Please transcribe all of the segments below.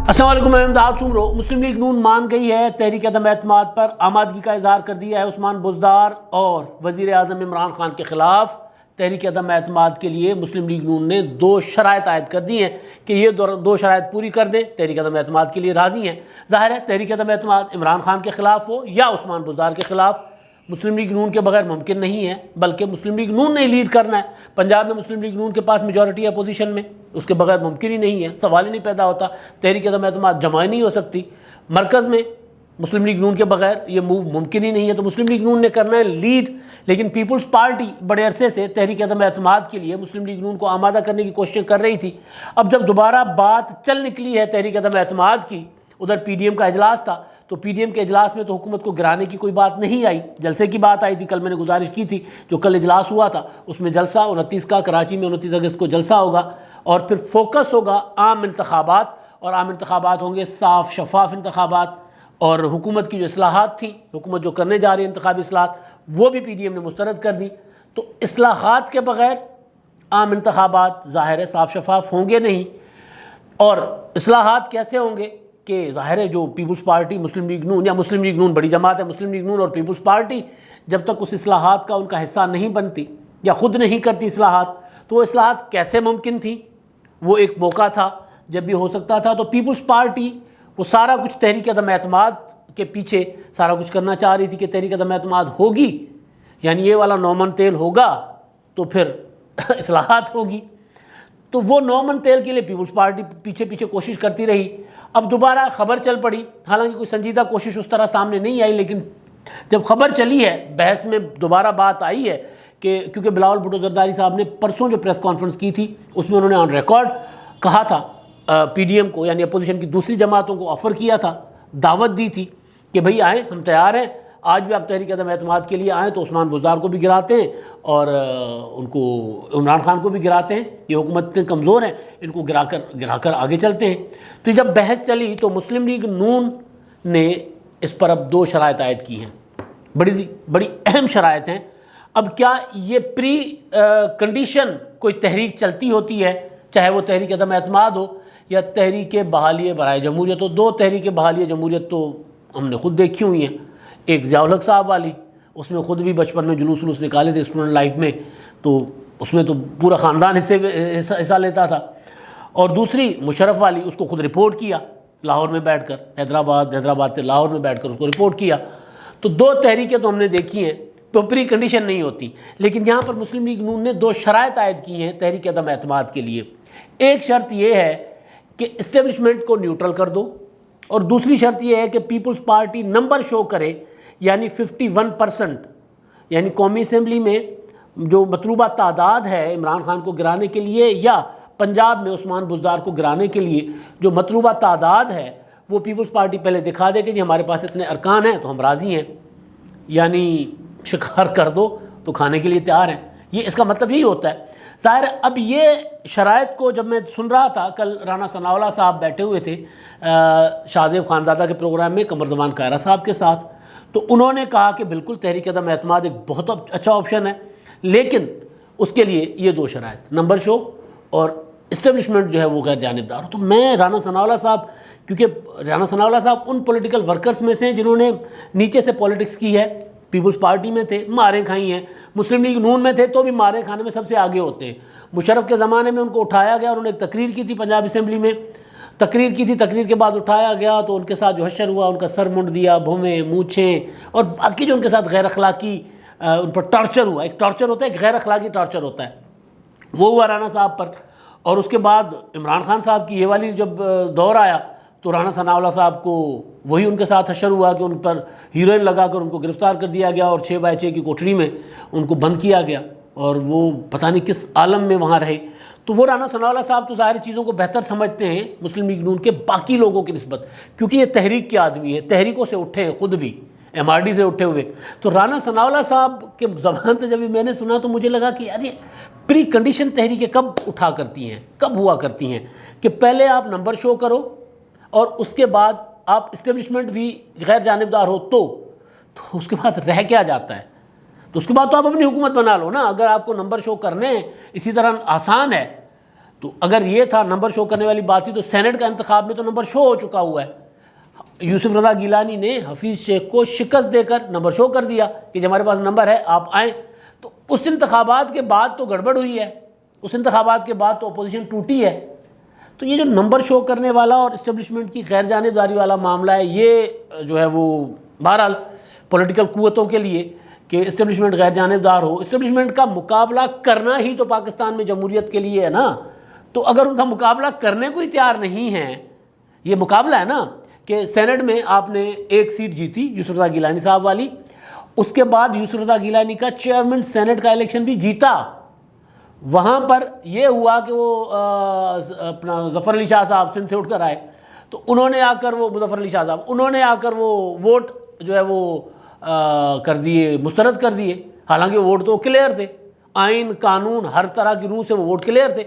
السلام علیکم، میں امداد سمرو۔ مسلم لیگ نون مان گئی ہے تحریک عدم اعتماد پر آمادگی کا اظہار کر دیا ہے عثمان بزدار اور وزیر اعظم عمران خان کے خلاف۔ تحریک عدم اعتماد کے لیے مسلم لیگ نون نے 2 شرائط عائد کر دی ہیں کہ یہ 2 شرائط پوری کر دیں، تحریک عدم اعتماد کے لیے راضی ہیں۔ ظاہر ہے تحریک عدم اعتماد عمران خان کے خلاف ہو یا عثمان بزدار کے خلاف، مسلم لیگ نون کے بغیر ممکن نہیں ہے، بلکہ مسلم لیگ نون نے لیڈ کرنا ہے۔ پنجاب میں مسلم لیگ نون کے پاس میجورٹی ہے اپوزیشن میں، اس کے بغیر ممکن ہی نہیں ہے، سوال ہی نہیں پیدا ہوتا۔ تحریک عدم اعتماد جمع نہیں ہو سکتی۔ مرکز میں مسلم لیگ نون کے بغیر یہ موو ممکن ہی نہیں ہے، تو مسلم لیگ نون نے کرنا ہے لیڈ۔ لیکن پیپلز پارٹی بڑے عرصے سے تحریک عدم اعتماد کے لیے مسلم لیگ نون کو آمادہ کرنے کی کوششیں کر رہی تھی۔ اب جب دوبارہ بات چل نکلی ہے تحریک عدم اعتماد کی، ادھر پی ڈی ایم کا اجلاس تھا، تو پی ڈی ایم کے اجلاس میں تو حکومت کو گرانے کی کوئی بات نہیں آئی، جلسے کی بات آئی تھی۔ کل میں نے گزارش کی تھی، جو کل اجلاس ہوا تھا اس میں جلسہ 29 کا کراچی میں 29 اگست کو جلسہ ہوگا، اور پھر فوکس ہوگا عام انتخابات، اور عام انتخابات ہوں گے صاف شفاف انتخابات، اور حکومت کی جو اصلاحات تھیں، حکومت جو کرنے جا رہی ہے انتخابی اصلاحات، وہ بھی پی ڈی ایم نے مسترد کر دی۔ تو اصلاحات کے بغیر عام انتخابات ظاہر ہے صاف شفاف ہوں گے نہیں۔ اور اصلاحات کیسے ہوں گے کہ ظاہر ہے جو پیپلز پارٹی مسلم لیگ نون، یا مسلم لیگ نون بڑی جماعت ہے، مسلم لیگ نون اور پیپلز پارٹی جب تک اس اصلاحات کا ان کا حصہ نہیں بنتی یا خود نہیں کرتی اصلاحات، تو وہ اصلاحات کیسے ممکن تھی؟ وہ ایک موقع تھا جب بھی ہو سکتا تھا۔ تو پیپلز پارٹی وہ سارا کچھ تحریک عدم اعتماد کے پیچھے سارا کچھ کرنا چاہ رہی تھی کہ تحریک عدم اعتماد ہوگی، یعنی یہ والا نومن تیل ہوگا تو پھر اصلاحات ہوگی۔ تو وہ نومن تیل کے لیے پیپلز پارٹی پیچھے کوشش کرتی رہی۔ اب دوبارہ خبر چل پڑی، حالانکہ کوئی سنجیدہ کوشش اس طرح سامنے نہیں آئی، لیکن جب خبر چلی ہے، بحث میں دوبارہ بات آئی ہے کہ کیونکہ بلاول بھٹو زرداری صاحب نے پرسوں جو پریس کانفرنس کی تھی اس میں انہوں نے آن ریکارڈ کہا تھا، پی ڈی ایم کو یعنی اپوزیشن کی دوسری جماعتوں کو آفر کیا تھا، دعوت دی تھی کہ بھئی آئیں، ہم تیار ہیں، آج بھی آپ تحریک عدم اعتماد کے لیے آئیں تو عثمان بزدار کو بھی گراتے ہیں اور ان کو عمران خان کو بھی گراتے ہیں، یہ حکومتیں کمزور ہیں، ان کو گرا کر آگے چلتے ہیں۔ تو جب بحث چلی تو مسلم لیگ نون نے اس پر اب 2 شرائط عائد کی ہیں، بڑی اہم شرائط ہیں۔ اب کیا یہ پری کنڈیشن کوئی تحریک چلتی ہوتی ہے، چاہے وہ تحریک عدم اعتماد ہو یا تحریک بحالی برائے جمہوریت ہو؟ 2 تحریک بحالی جمہوریت تو ہم نے خود دیکھی ہوئی ہیں، ایک ضیاء الحق صاحب والی، اس میں خود بھی بچپن میں جلوس نکالے تھے اسٹوڈنٹ لائف میں، تو اس میں تو پورا خاندان حصہ لیتا تھا، اور دوسری مشرف والی، اس کو خود رپورٹ کیا لاہور میں بیٹھ کر، حیدرآباد سے لاہور میں بیٹھ کر اس کو رپورٹ کیا۔ تو 2 تحریکیں تو ہم نے دیکھی ہیں، پری کنڈیشن نہیں ہوتی۔ لیکن یہاں پر مسلم لیگ نون نے 2 شرائط عائد کی ہیں تحریک عدم اعتماد کے لیے۔ ایک شرط یہ ہے کہ اسٹیبلشمنٹ کو نیوٹرل کر دو، اور دوسری شرط یہ ہے کہ پیپلز پارٹی نمبر شو کرے، یعنی 51%، یعنی قومی اسمبلی میں جو مطلوبہ تعداد ہے عمران خان کو گرانے کے لیے یا پنجاب میں عثمان بزدار کو گرانے کے لیے جو مطلوبہ تعداد ہے، وہ پیپلز پارٹی پہلے دکھا دے کہ جی ہمارے پاس اتنے ارکان ہیں تو ہم راضی ہیں، یعنی شکار کر دو تو کھانے کے لیے تیار ہیں۔ یہ اس کا مطلب یہی ہوتا ہے۔ ظاہر ہے اب یہ شرائط کو جب میں سن رہا تھا، کل رانا ثناء اللہ صاحب بیٹھے ہوئے تھے شاہ زیب خانزادہ کے پروگرام میں قمردمان کائرہ صاحب کے ساتھ، تو انہوں نے کہا کہ بالکل تحریک عدم اعتماد ایک بہت اچھا آپشن ہے، لیکن اس کے لیے یہ 2 شرائط، نمبر شو اور اسٹیبلشمنٹ جو ہے وہ غیر جانبدار ہو۔ تو میں رانا ثناء اللہ صاحب، کیونکہ رانا ثناء اللہ صاحب ان پولیٹیکل ورکرز میں سے ہیں جنہوں نے نیچے سے پولیٹکس کی ہے، پیپلز پارٹی میں تھے، ماریں کھائی ہیں، مسلم لیگ نون میں تھے تو بھی ماریں کھانے میں سب سے آگے ہوتے ہیں۔ مشرف کے زمانے میں ان کو اٹھایا گیا، انہوں نے ایک تقریر کی تھی پنجاب اسمبلی میں، تقریر کے بعد اٹھایا گیا تو ان کے ساتھ جو حشر ہوا، ان کا سر منڈ دیا، بھومیں، مونچھیں، اور باقی جو ان کے ساتھ غیر اخلاقی ان پر ٹارچر ہوا، ایک ٹارچر ہوتا ہے، ایک غیر اخلاقی ٹارچر ہوتا ہے، وہ ہوا رانا صاحب پر۔ اور اس کے بعد عمران خان صاحب کی یہ والی جب دور آیا تو رانا ثناء اللہ صاحب کو وہی ان کے ساتھ حشر ہوا کہ ان پر ہیروئن لگا کر ان کو گرفتار کر دیا گیا، اور 6x6 کی کوٹری میں ان کو بند کیا گیا، اور وہ پتہ نہیں کس عالم میں وہاں رہے۔ تو وہ رانا ثناء اللہ صاحب تو ظاہر چیزوں کو بہتر سمجھتے ہیں مسلم لیگ نون کے باقی لوگوں کی نسبت، کیونکہ یہ تحریک کے آدمی ہے، تحریکوں سے اٹھے ہیں، خود بھی ایم آر ڈی سے اٹھے ہوئے۔ تو رانا ثناء اللہ صاحب کے زبان سے جب میں نے سنا تو مجھے لگا کہ یار یہ پری کنڈیشن تحریکیں کب اٹھا کرتی ہیں، کب ہوا کرتی ہیں کہ پہلے آپ نمبر شو کرو اور اس کے بعد آپ اسٹیبلشمنٹ بھی غیر جانبدار ہو، تو اس کے بعد رہ کیا جاتا ہے؟ تو اس کے بعد تو آپ اپنی حکومت بنا لو نا، اگر آپ کو نمبر شو کرنے ہیں، اسی طرح آسان ہے تو اگر یہ تھا نمبر شو کرنے والی بات تھی تو سینٹ کا انتخاب میں تو نمبر شو ہو چکا ہوا ہے. یوسف رضا گیلانی نے حفیظ شیخ کو شکست دے کر نمبر شو کر دیا کہ ہمارے پاس نمبر ہے آپ آئیں. تو اس انتخابات کے بعد تو گڑبڑ ہوئی ہے, اس انتخابات کے بعد تو اپوزیشن ٹوٹی ہے. تو یہ جو نمبر شو کرنے والا اور اسٹیبلشمنٹ کی غیر جانبداری والا معاملہ ہے, یہ جو ہے وہ بہرحال پولیٹیکل قوتوں کے لیے کہ اسٹیبلشمنٹ غیر جانبدار ہو, اسٹیبلشمنٹ کا مقابلہ کرنا ہی تو پاکستان میں جمہوریت کے لیے ہے نا. تو اگر ان کا مقابلہ کرنے کو ہی تیار نہیں ہے, یہ مقابلہ ہے نا کہ سینٹ میں آپ نے ایک سیٹ جیتی یوسف رضا گیلانی صاحب والی, اس کے بعد یوسف رضا گیلانی کا چیئرمین سینٹ کا الیکشن بھی جیتا. وہاں پر یہ ہوا کہ وہ اپنا ظفر علی شاہ صاحب سندھ سے اٹھ کر آئے, تو انہوں نے آ کر وہ مظفر علی شاہ صاحب انہوں نے آ کر وہ ووٹ جو ہے وہ کر دیے, مسترد کر دیے. حالانکہ ووٹ تو کلیئر تھے, آئین قانون ہر طرح کی روح سے وہ ووٹ کلیئر تھے.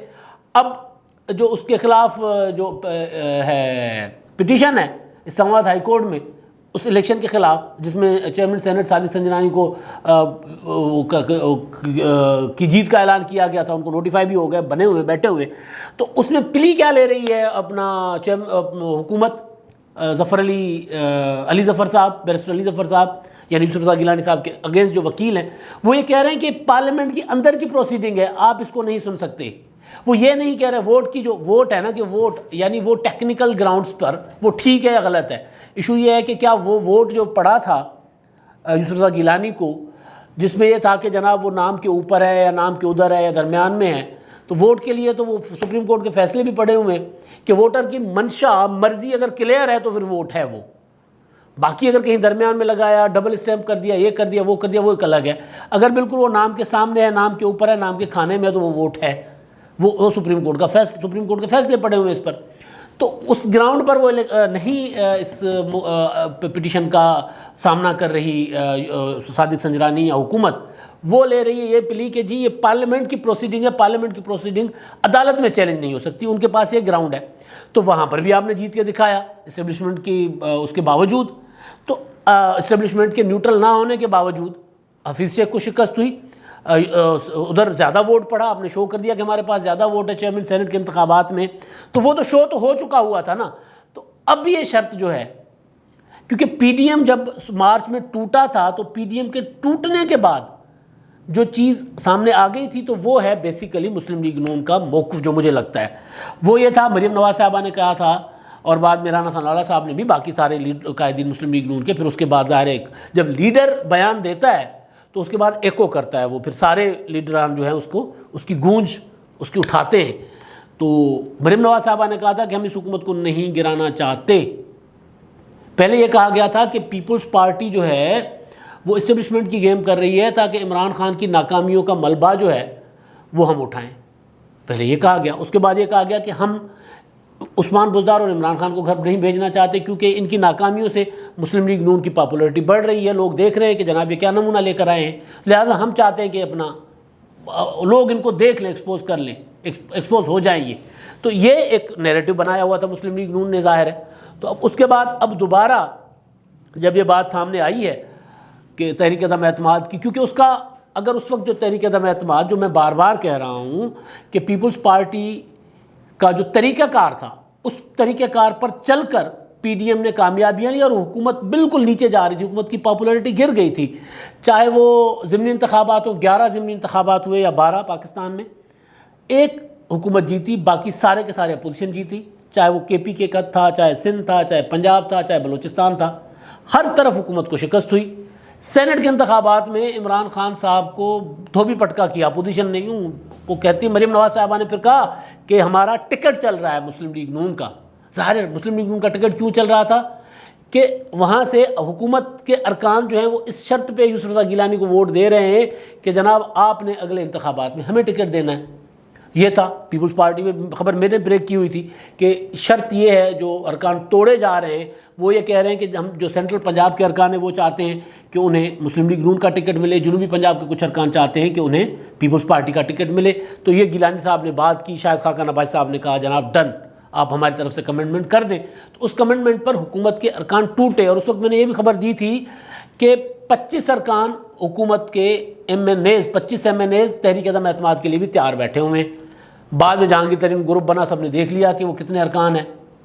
اب جو اس کے خلاف جو ہے پٹیشن ہے اسلام آباد ہائی کورٹ میں اس الیکشن کے خلاف, جس میں چیئرمین سینٹ صادق سنجرانی کو کی جیت کا اعلان کیا گیا تھا, ان کو نوٹیفائی بھی ہو گئے, بنے ہوئے بیٹھے ہوئے, تو اس میں پلی کیا لے رہی ہے اپنا حکومت ظفر علی ظفر صاحب, بیرسٹر علی ظفر صاحب یعنی یوسف رضا گیلانی صاحب کے اگینسٹ جو وکیل ہیں, وہ یہ کہہ رہے ہیں کہ پارلیمنٹ کی اندر کی پروسیڈنگ ہے, آپ اس کو نہیں سن سکتے. وہ یہ نہیں کہہ رہے ووٹ کی جو ووٹ ہے نا کہ ووٹ یعنی وہ ٹیکنیکل گراؤنڈز پر وہ ٹھیک ہے یا غلط ہے. ایشو یہ ہے کہ کیا وہ ووٹ جو پڑا تھا یوسف رضا گیلانی کو, جس میں یہ تھا کہ جناب وہ نام کے اوپر ہے یا نام کے ادھر ہے یا درمیان میں ہے, تو ووٹ کے لیے تو وہ سپریم کورٹ کے فیصلے بھی پڑے ہوئے ہیں کہ ووٹر کی منشا مرضی اگر کلیئر ہے تو پھر ووٹ ہے. وہ باقی اگر کہیں درمیان میں لگایا, ڈبل اسٹیمپ کر دیا, یہ کر دیا, وہ کر دیا, وہ ایک الگ ہے. اگر بالکل وہ نام کے سامنے ہے, نام کے اوپر ہے, نام کے کھانے میں ہے, تو وہ ووٹ ہے. وہ سپریم کورٹ کے فیصلے پڑے ہوئے اس پر. تو اس گراؤنڈ پر وہ نہیں اس پٹیشن کا سامنا کر رہی صادق سنجرانی یا حکومت, وہ لے رہی ہے یہ پلی کہ جی یہ پارلیمنٹ کی پروسیڈنگ ہے, پارلیمنٹ کی پروسیڈنگ عدالت میں چیلنج نہیں ہو سکتی, ان کے پاس یہ گراؤنڈ ہے. تو وہاں پر بھی آپ نے جیت کے دکھایا اسٹیبلشمنٹ کی اس کے باوجود. تو اسٹیبلشمنٹ کے نیوٹرل نہ ہونے کے باوجود حفیظ شیخ کو شکست ہوئی, ادھر زیادہ ووٹ پڑا, آپ نے شو کر دیا کہ ہمارے پاس زیادہ ووٹ ہے چیئرمین سینٹ کے انتخابات میں. تو وہ تو شو تو ہو چکا ہوا تھا نا. تو اب یہ شرط جو ہے, کیونکہ پی ڈی ایم جب مارچ میں ٹوٹا تھا تو پی ڈی ایم کے ٹوٹنے کے بعد جو چیز سامنے آ گئی تھی تو وہ ہے بیسیکلی مسلم لیگ نون کا موقف. جو مجھے لگتا ہے وہ یہ تھا, مریم نواز صاحبہ نے کہا تھا اور بعد میں رانا ثناءاللہ صاحب نے بھی, باقی سارے قائدین مسلم لیگ نون کے. پھر اس کے بعد ظاہر ہے جب لیڈر بیان دیتا ہے تو اس کے بعد ایکو کرتا ہے وہ, پھر سارے لیڈران جو ہیں اس کی گونج اس کی اٹھاتے ہیں. تو مریم نواز صاحبہ نے کہا تھا کہ ہم اس حکومت کو نہیں گرانا چاہتے. پہلے یہ کہا گیا تھا کہ پیپلز پارٹی جو ہے وہ اسٹیبلشمنٹ کی گیم کر رہی ہے تاکہ عمران خان کی ناکامیوں کا ملبہ جو ہے وہ ہم اٹھائیں. پہلے یہ کہا گیا. اس کے بعد یہ کہا گیا کہ ہم عثمان بزدار اور عمران خان کو گھر نہیں بھیجنا چاہتے کیونکہ ان کی ناکامیوں سے مسلم لیگ نون کی پاپولیرٹی بڑھ رہی ہے, لوگ دیکھ رہے ہیں کہ جناب یہ کیا نمونہ لے کر آئے ہیں, لہٰذا ہم چاہتے ہیں کہ اپنا لوگ ان کو دیکھ لیں, ایکسپوز کر لیں, ایکسپوز ہو جائیں یہ. تو یہ ایک نیریٹو بنایا ہوا تھا مسلم لیگ نون نے, ظاہر ہے. تو اب اس کے بعد اب دوبارہ جب یہ بات سامنے آئی ہے کہ تحریک عدم اعتماد کی, کیونکہ اس کا اگر اس وقت جو تحریک عدم اعتماد, جو میں بار بار کہہ رہا ہوں کہ پیپلز پارٹی کا جو طریقہ کار تھا اس طریقہ کار پر چل کر پی ڈی ایم نے کامیابیاں لی اور حکومت بالکل نیچے جا رہی تھی, حکومت کی پاپولیرٹی گر گئی تھی. چاہے وہ ضمنی انتخابات ہو, 11 ضمنی انتخابات ہوئے یا 12 پاکستان میں, ایک حکومت جیتی, باقی سارے کے سارے اپوزیشن جیتی, چاہے وہ کے پی کے کت تھا, چاہے سندھ تھا, چاہے پنجاب تھا, چاہے بلوچستان تھا, ہر طرف حکومت کو شکست ہوئی. سینٹ کے انتخابات میں عمران خان صاحب کو دھوبی پٹکا کیا اپوزیشن نے. یوں وہ کہتی مریم نواز صاحبہ نے پھر کہا کہ ہمارا ٹکٹ چل رہا ہے مسلم لیگ نون کا. ظاہر ہے مسلم لیگ نون کا ٹکٹ کیوں چل رہا تھا کہ وہاں سے حکومت کے ارکان جو ہیں وہ اس شرط پہ یوسف رضا گیلانی کو ووٹ دے رہے ہیں کہ جناب آپ نے اگلے انتخابات میں ہمیں ٹکٹ دینا ہے. یہ تھا پیپلز پارٹی میں خبر میں نے بریک کی ہوئی تھی کہ شرط یہ ہے, جو ارکان توڑے جا رہے ہیں وہ یہ کہہ رہے ہیں کہ ہم جو سینٹرل پنجاب کے ارکان ہیں وہ چاہتے ہیں کہ انہیں مسلم لیگ نون کا ٹکٹ ملے, جنوبی پنجاب کے کچھ ارکان چاہتے ہیں کہ انہیں پیپلز پارٹی کا ٹکٹ ملے. تو یہ گیلانی صاحب نے بات کی, شاید خاقان عباس صاحب نے کہا جناب ڈن, آپ ہماری طرف سے کمنٹمنٹ کر دیں. تو اس کمنٹمنٹ پر حکومت کے ارکان ٹوٹے. اور اس وقت میں نے یہ بھی خبر دی تھی کہ 25 ارکان حکومت کے M N As 25 M N As تحریک عدم اعتماد کے لیے بھی تیار بیٹھے ہوئے ہیں. بعد میں جہانگیر ترین گروپ بنا، سب نے دیکھ لیا کہ وہ کتنے ارکان ہیں،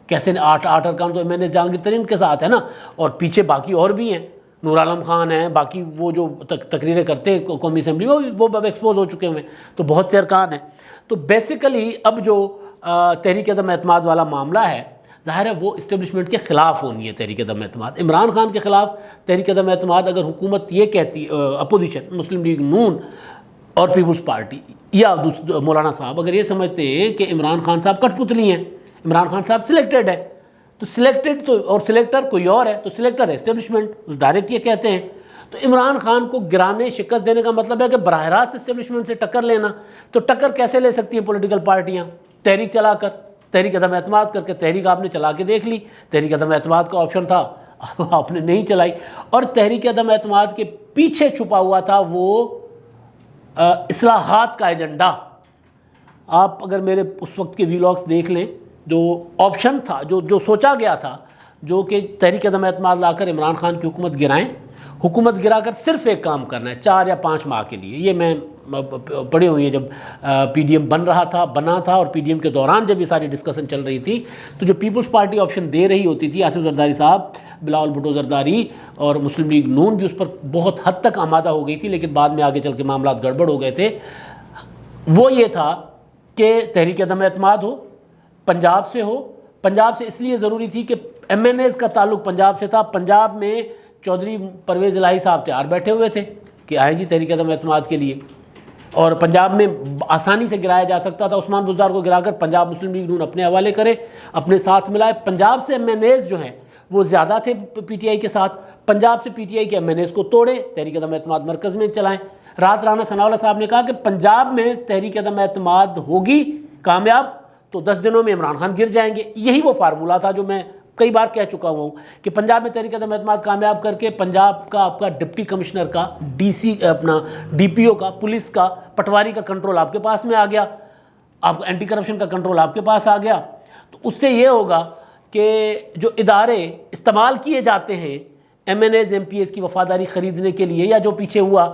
کیسے 8 ارکان تو MNA جہانگیر ترین کے ساتھ ہے نا، اور پیچھے باقی اور بھی ہیں، نور عالم خان ہیں، باقی وہ جو تقریریں کرتے ہیں قومی اسمبلی وہ اب ایکسپوز ہو چکے ہوئے ہیں، تو بہت سے ارکان ہیں۔ تو بیسیکلی اب جو تحریک عدم اعتماد والا معاملہ ہے، ظاہر ہے وہ اسٹیبلشمنٹ کے خلاف ہونی ہے تحریک عدم اعتماد، عمران خان کے خلاف تحریک عدم اعتماد۔ اگر حکومت یہ کہتی، اپوزیشن مسلم لیگ نون اور پیپلز پارٹی یا مولانا صاحب اگر یہ سمجھتے ہیں کہ عمران خان صاحب کٹ پتلی ہیں، عمران خان صاحب سلیکٹڈ ہے، تو سلیکٹڈ تو اور سلیکٹر کوئی اور ہے، تو سلیکٹر ہے اسٹیبلشمنٹ، ڈائریکٹ یہ کہتے ہیں۔ تو عمران خان کو گرانے، شکست دینے کا مطلب ہے کہ براہ راست اسٹیبلشمنٹ سے ٹکر لینا۔ تو ٹکر کیسے لے سکتی ہیں پولیٹیکل پارٹیاں؟ تحریک چلا کر، تحریک عدم اعتماد کر کے۔ تحریک آپ نے چلا کے دیکھ لی، تحریک عدم اعتماد کا آپشن تھا، آپ نے نہیں چلائی، اور تحریک عدم اعتماد کے پیچھے چھپا ہوا تھا وہ اصلاحات کا ایجنڈا۔ آپ اگر میرے اس وقت کے ویلاگس دیکھ لیں، جو آپشن تھا، جو سوچا گیا تھا، جو کہ تحریک عدم اعتماد لا کر عمران خان کی حکومت گرائیں، حکومت گرا کر صرف ایک کام کرنا ہے 4 یا 5 ماہ کے لیے۔ یہ میں پڑھی ہوئی ہے، جب PDM بنا تھا اور PDM کے دوران جب یہ ساری ڈسکشن چل رہی تھی، تو جو پیپلز پارٹی آپشن دے رہی ہوتی تھی، آصف زرداری صاحب، بلاول بھٹو زرداری اور مسلم لیگ نون بھی اس پر بہت حد تک آمادہ ہو گئی تھی، لیکن بعد میں آگے چل کے معاملات گڑبڑ ہو گئے تھے۔ وہ یہ تھا کہ تحریک عدم اعتماد ہو، پنجاب سے ہو۔ پنجاب سے اس لیے ضروری تھی کہ MNAs کا تعلق پنجاب سے تھا۔ پنجاب میں چودھری پرویز الہی صاحب تیار بیٹھے ہوئے تھے کہ آئیں جی تحریک عدم اعتماد کے لیے، اور پنجاب میں آسانی سے گرایا جا سکتا تھا۔ عثمان بزدار کو گرا کر پنجاب مسلم لیگ نون اپنے حوالے کرے، اپنے ساتھ ملائے۔ پنجاب سے MNAs جو ہیں وہ زیادہ تھے PTI کے ساتھ، پنجاب سے PTI کے MNAs کو توڑے، تحریک عدم اعتماد مرکز میں چلائیں۔ رات رانا ثناءاللہ صاحب نے کہا کہ پنجاب میں تحریک عدم اعتماد ہوگی کامیاب تو 10 دنوں میں عمران خان گر جائیں گے۔ یہی وہ فارمولہ تھا جو میں کئی بار کہہ چکا ہوں کہ پنجاب میں تحریک عدم اعتماد کامیاب کر کے پنجاب کا آپ کا ڈپٹی کمشنر کا، اپنا DPO کا، پولیس کا، پٹواری کا کنٹرول آپ کے پاس میں آ گیا، آپ کا اینٹی کرپشن کا کنٹرول آپ کے پاس آ گیا۔ تو اس سے یہ ہوگا کہ جو ادارے استعمال کیے جاتے ہیں MNAs MPAs کی وفاداری خریدنے کے لیے، یا جو پیچھے ہوا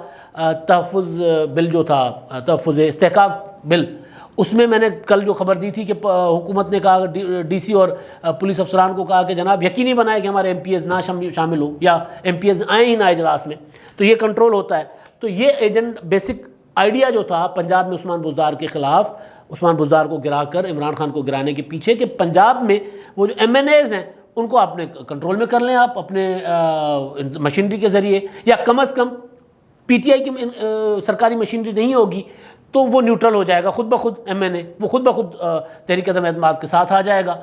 تحفظ بل جو تھا، تحفظ استحقاق بل، اس میں نے کل جو خبر دی تھی کہ حکومت نے کہا، DC اور پولیس افسران کو کہا کہ جناب یقینی بنائے کہ ہمارے MPAs نہ شامل ہوں، یا MPAs آئیں ہی نہ اجلاس میں، تو یہ کنٹرول ہوتا ہے۔ تو یہ ایجنٹ بیسک آئیڈیا جو تھا پنجاب میں عثمان بزدار کے خلاف، عثمان بزدار کو گرا کر عمران خان کو گرانے کے پیچھے، کہ پنجاب میں وہ جو MNAs ہیں ان کو اپنے کنٹرول میں کر لیں آپ اپنے مشینری کے ذریعے، یا کم از کم PTI کی سرکاری مشینری نہیں ہوگی تو وہ نیوٹرل ہو جائے گا خود بخود، MNA وہ خود بخود تحریک عدم اعتماد کے ساتھ آ جائے گا،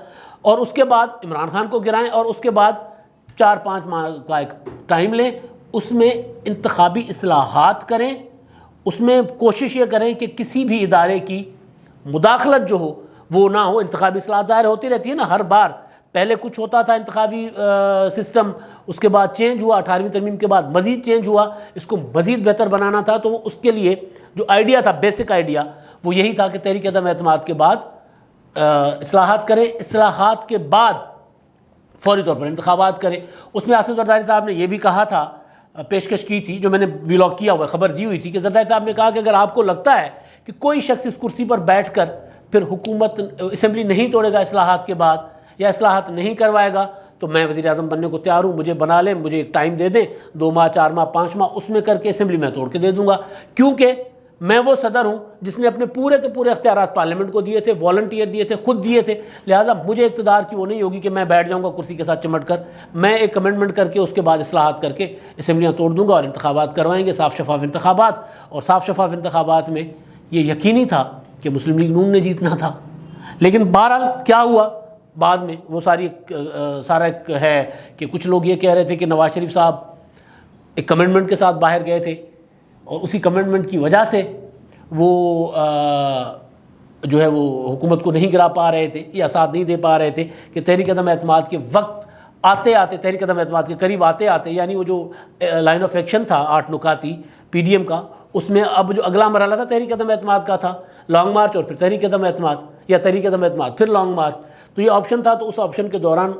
اور اس کے بعد عمران خان کو گرائیں، اور اس کے بعد 4-5 ماہ کا ایک ٹائم لیں، اس میں انتخابی اصلاحات کریں، اس میں کوشش یہ کریں کہ کسی بھی ادارے کی مداخلت جو ہو وہ نہ ہو۔ انتخابی اصلاحات ظاہر ہوتی رہتی ہے نا ہر بار، پہلے کچھ ہوتا تھا انتخابی سسٹم، اس کے بعد چینج ہوا، 18ویں ترمیم کے بعد مزید چینج ہوا، اس کو مزید بہتر بنانا تھا۔ تو اس کے لیے جو آئیڈیا تھا، بیسک آئیڈیا، وہ یہی تھا کہ تحریک عدم اعتماد کے بعد اصلاحات کریں، اصلاحات کے بعد فوری طور پر انتخابات کریں۔ اس میں آصف زرداری صاحب نے یہ بھی کہا تھا، پیشکش کی تھی، جو میں نے ویلاگ کیا ہوا خبر دی ہوئی تھی، کہ زرداری صاحب نے کہا کہ اگر آپ کو لگتا ہے کہ کوئی شخص اس کرسی پر بیٹھ کر پھر حکومت اسمبلی نہیں توڑے گا اصلاحات کے بعد، یا اصلاحات نہیں کروائے گا، تو میں وزیر اعظم بننے کو تیار ہوں، مجھے بنا لیں، مجھے ایک ٹائم دے دیں، 2 ماہ 4 ماہ 5 ماہ، اس میں کر کے اسمبلی میں توڑ کے دے دوں گا، کیونکہ میں وہ صدر ہوں جس نے اپنے پورے کے پورے اختیارات پارلیمنٹ کو دیے تھے، والنٹیئر دیے تھے، خود دیے تھے، لہٰذا مجھے اقتدار کی وہ نہیں ہوگی کہ میں بیٹھ جاؤں گا کرسی کے ساتھ چمٹ کر، میں ایک کمنٹمنٹ کر کے اس کے بعد اصلاحات کر کے اسمبلیاں توڑ دوں گا اور انتخابات کروائیں گے، صاف شفاف انتخابات۔ اور صاف شفاف انتخابات میں یہ یقینی تھا کہ مسلم لیگ نون نے جیتنا تھا، لیکن بہرحال کیا ہوا بعد میں وہ سارا ایک ہے کہ کچھ لوگ یہ کہہ رہے تھے کہ نواز شریف صاحب ایک کمنٹمنٹ کے ساتھ باہر گئے تھے، اور اسی کمنٹمنٹ کی وجہ سے وہ جو ہے وہ حکومت کو نہیں گرا پا رہے تھے یا ساتھ نہیں دے پا رہے تھے، کہ تحریک عدم اعتماد کے وقت آتے آتے، تحریک عدم اعتماد کے قریب آتے آتے، یعنی وہ جو لائن آف ایکشن تھا 8 نکاتی PDM کا، اس میں اب جو اگلا مرحلہ تھا تحریک عدم اعتماد کا تھا، لانگ مارچ اور پھر تحریک عدم اعتماد، یا تحریک عدم اعتماد پھر لانگ مارچ، تو یہ آپشن تھا، تو اس آپشن کے دوران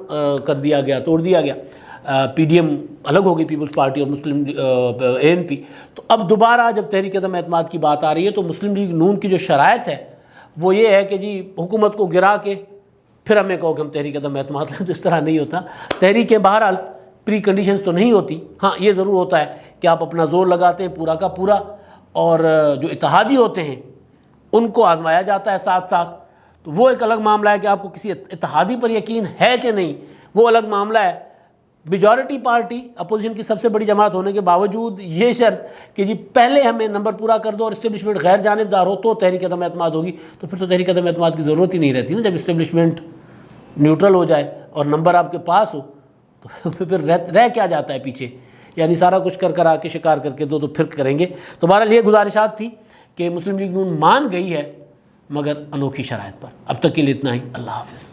کر دیا گیا، توڑ دیا گیا، PDM الگ ہو گئی، پیپلز پارٹی اور مسلم ANP۔ تو اب دوبارہ جب تحریک عدم اعتماد کی بات آ رہی ہے تو مسلم لیگ نون کی جو شرائط ہے وہ یہ ہے کہ جی حکومت کو گرا کے پھر ہمیں کہو کہ ہم تحریک عدم اعتماد لیں، تو اس طرح نہیں ہوتا. تحریکیں بہرحال پری کنڈیشنز تو نہیں ہوتی. ہاں یہ ضرور ہوتا ہے کہ آپ اپنا زور لگاتے ہیں پورا کا پورا، اور جو اتحادی ہوتے ہیں ان کو آزمایا جاتا ہے ساتھ ساتھ. تو وہ ایک الگ معاملہ ہے کہ آپ کو کسی اتحادی پر یقین ہے کہ نہیں، وہ الگ معاملہ ہے. میجورٹی پارٹی اپوزیشن کی سب سے بڑی جماعت ہونے کے باوجود یہ شرط کہ جی پہلے ہمیں نمبر پورا کر دو اور اسٹیبلشمنٹ غیر جانبدار ہو تو تحریک عدم اعتماد ہوگی، تو پھر تو تحریک عدم اعتماد کی ضرورت ہی نہیں رہتی نا. جب اسٹیبلشمنٹ نیوٹرل ہو جائے اور نمبر آپ کے پاس ہو تو پھر رہ کیا جاتا ہے پیچھے. یعنی سارا کچھ کر آ کے شکار کر کے دو تو پھر کریں گے. تو بہرحال یہ گزارشات تھی کہ مسلم لیگ نون مان گئی ہے مگر انوکھی شرائط پر. اب تک کے لیے اتنا ہی. اللہ حافظ.